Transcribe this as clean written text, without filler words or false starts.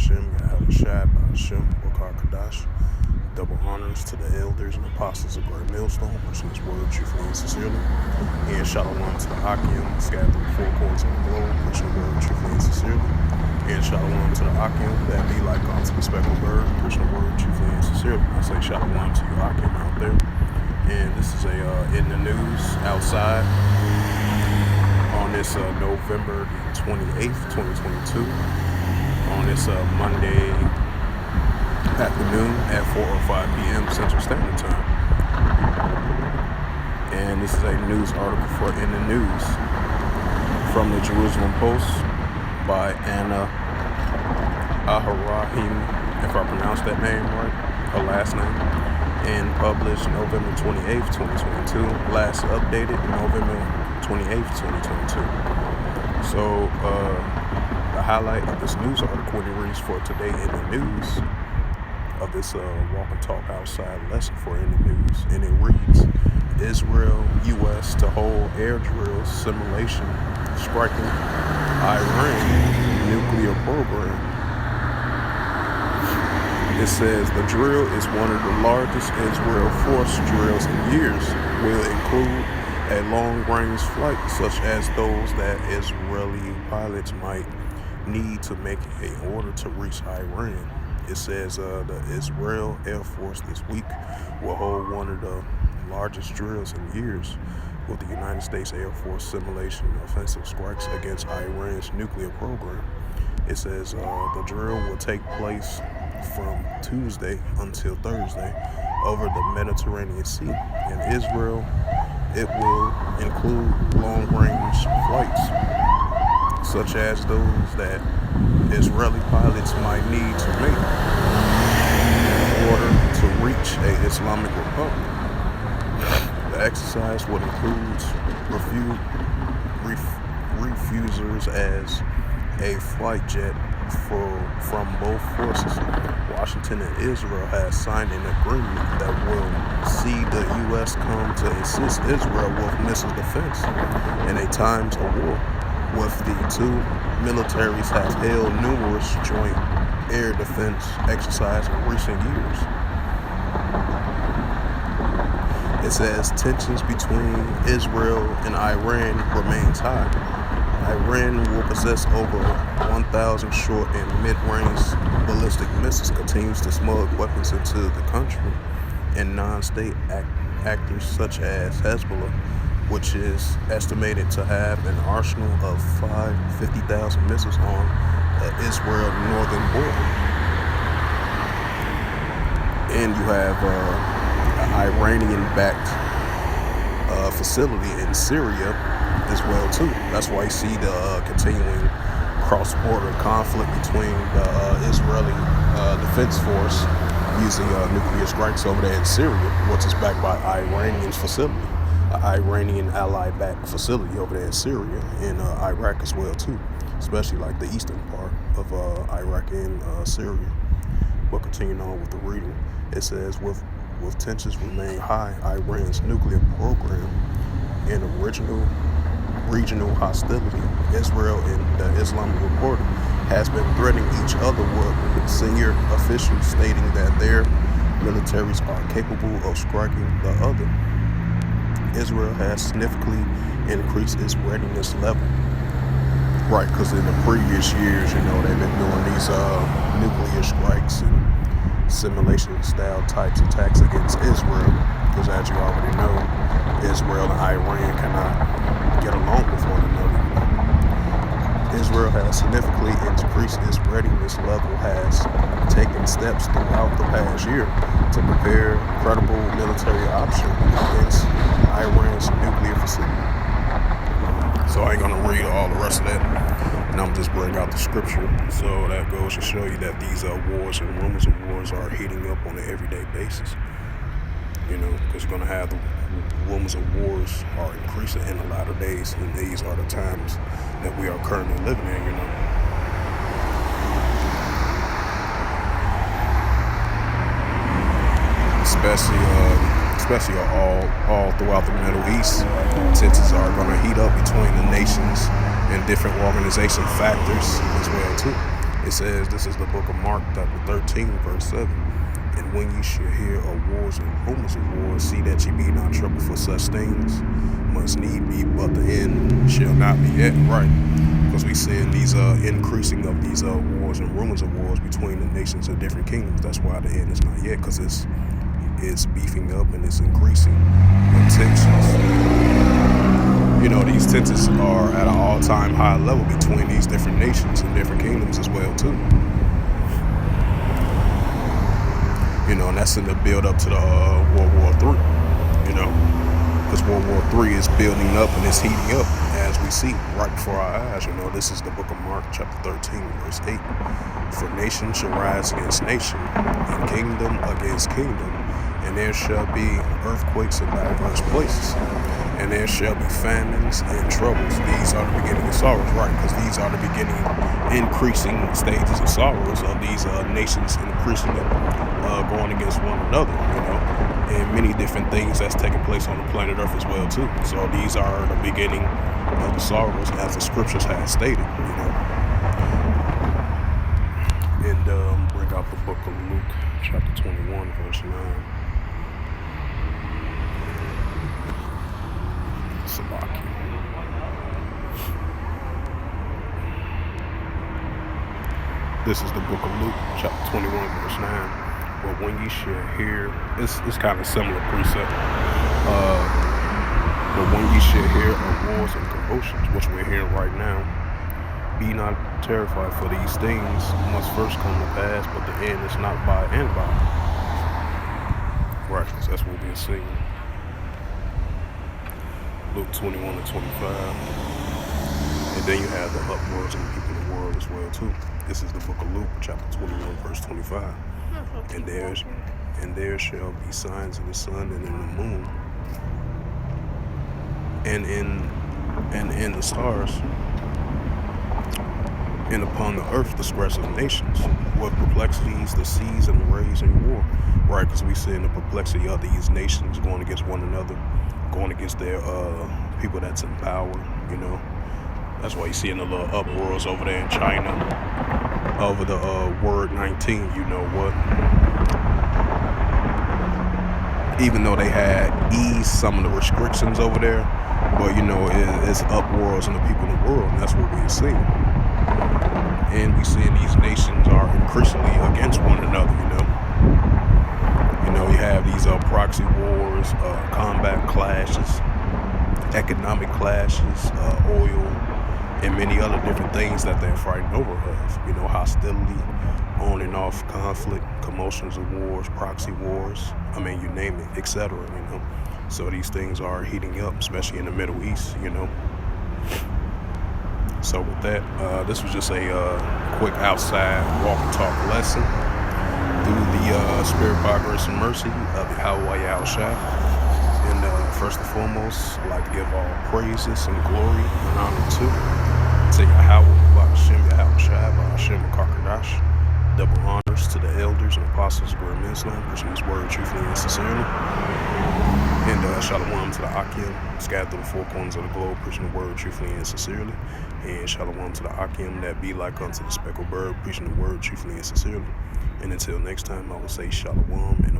Hashem, Yahushua, Hashem, Bokar Kadash. Double honors to the elders and apostles of Great Millstone, pushing this word truthfully and sincerely. And shalom to the Akim, scattered through the four corners of the globe, pushing the word truthfully and sincerely. And shalom to the Akim, that be like unto the speckled bird, pushing the word truthfully and sincerely. I say shalom to you Akim out there. And this is a in the news outside on this November 28th, 2022. On this Monday afternoon at 4:05 p.m. Central Standard Time. And this is a news article for In the News from the Jerusalem Post by Anna Aharahim, if I pronounced that name right, her last name, and published November 28th, 2022, last updated November 28th, 2022. So, the highlight of this news article, when it reads for today in the news, of this walk and talk outside lesson for In the News, and it reads, Israel, U.S. to hold air drills simulation striking Iran nuclear program. It says the drill is one of the largest Israel force drills in years, will include a long-range flight such as those that Israeli pilots might need to make in order to reach Iran. It says the Israel Air Force this week will hold one of the largest drills in years with the United States Air Force simulation offensive strikes against Iran's nuclear program. It says the drill will take place from Tuesday until Thursday over the Mediterranean Sea. In Israel, it will include long-range flights such as those that Israeli pilots might need to make in order to reach a Islamic Republic. The exercise would include refusers as a flight jet from both forces. Washington and Israel has signed an agreement that will see the U.S. come to assist Israel with missile defense in a times of war. With the two militaries have held numerous joint air defense exercises in recent years. It says tensions between Israel and Iran remains high. Iran will possess over 1,000 short and mid-range ballistic missiles, continues to smuggle weapons into the country, and non-state actors such as Hezbollah, which is estimated to have an arsenal of 50,000 missiles on the Israel northern border. And you have an Iranian-backed facility in Syria as well too. That's why you see the continuing cross-border conflict between the Israeli Defense Force using nuclear strikes over there in Syria, which is backed by Iranian facility. Iranian ally-backed facility over there in Syria and Iraq as well too, especially like the eastern part of Iraq and Syria. But continuing on with the reading, it says with tensions remain high, Iran's nuclear program and regional hostility, Israel and the Islamic Republic has been threatening each other, with senior officials stating that their militaries are capable of striking the other. Israel has significantly increased its readiness level. Right, because in the previous years, they've been doing these nuclear strikes and simulation-style types attacks against Israel. Because as you already know, Israel and Iran cannot get along with one another. Israel has significantly increased its readiness level, has taken steps throughout the past year to prepare credible military option against Iran's nuclear facility. So I ain't gonna read all the rest of that, and I'm just bring out the scripture. So that goes to show you that these wars and rumors of wars are heating up on an everyday basis. Because you're gonna have the rumors of wars are increasing in the latter days, and these are the times that we are currently living in. Especially all throughout the Middle East. Tensions are going to heat up between the nations and different organization factors as well too. It says, this is the book of Mark, chapter 13, verse 7. And when ye shall hear of wars and rumors of wars, see that ye be not troubled, for such things must need be, but the end shall not be yet. Right. Because we seeing these increasing of these wars and rumors of wars between the nations of different kingdoms. That's why the end is not yet, because it's beefing up and it's increasing the tensions. These tensions are at an all-time high level between these different nations and different kingdoms as well too. And that's in the build up to the World War III. Because World War III is building up and it's heating up as we see right before our eyes. This is the book of Mark, chapter 13, verse 8. For nation shall rise against nation, and kingdom against kingdom, and there shall be earthquakes in diverse places, and there shall be famines and troubles. These are the beginning of sorrows, right? Because these are the beginning, increasing stages of sorrows of these nations increasingly going against one another, and many different things that's taking place on the planet Earth as well too. So these are the beginning of the sorrows, as the scriptures have stated, And bring out the book of Luke, chapter 21, verse 9. Salaki. This is the book of Luke, chapter 21, verse 9. But when ye shall hear, it's kind of similar precept. But when ye shall hear of wars and commotions, which we're hearing right now, be not terrified, for these things must first come to pass, but the end is not by and by. Right, because that's what we're seeing. Luke 21 and 25. And then you have the uproars of the people of the world as well too. This is the book of Luke, chapter 21, verse 25. And there shall be signs in the sun and in the moon, and in the stars, and upon the earth distress of nations, with perplexities, the seas, and the raging war. Right, because we see in the perplexity of these nations going against one another, going against their people that's in power. That's why you see in the little uproars over there in China over the word 19. Even though they had eased some of the restrictions over there, but it's uproars in the people in the world, and that's what we're seeing. And we see these nations are increasingly against one another. You have these proxy wars, combat clashes, economic clashes, oil, and many other different things that they're fighting over of. Hostility, on and off conflict, commotions of wars, proxy wars, you name it, etc. So these things are heating up, especially in the Middle East. So with that, this was just a quick outside walk and talk lesson through the spirit, power, grace, and mercy of Yahweh Yahushua. And first and foremost, I'd like to give all praises and glory and honor to Yahweh, Hashem, Yahushua, Hashem, Karkadash. Double honors to the elders and apostles of Islam, preaching His word truthfully and sincerely. And shalom to the Akim, scattered through the four corners of the globe, preaching the word truthfully and sincerely. And shalom to the Akim that be like unto the speckled bird, preaching the word truthfully and sincerely. And until next time, I will say shalom and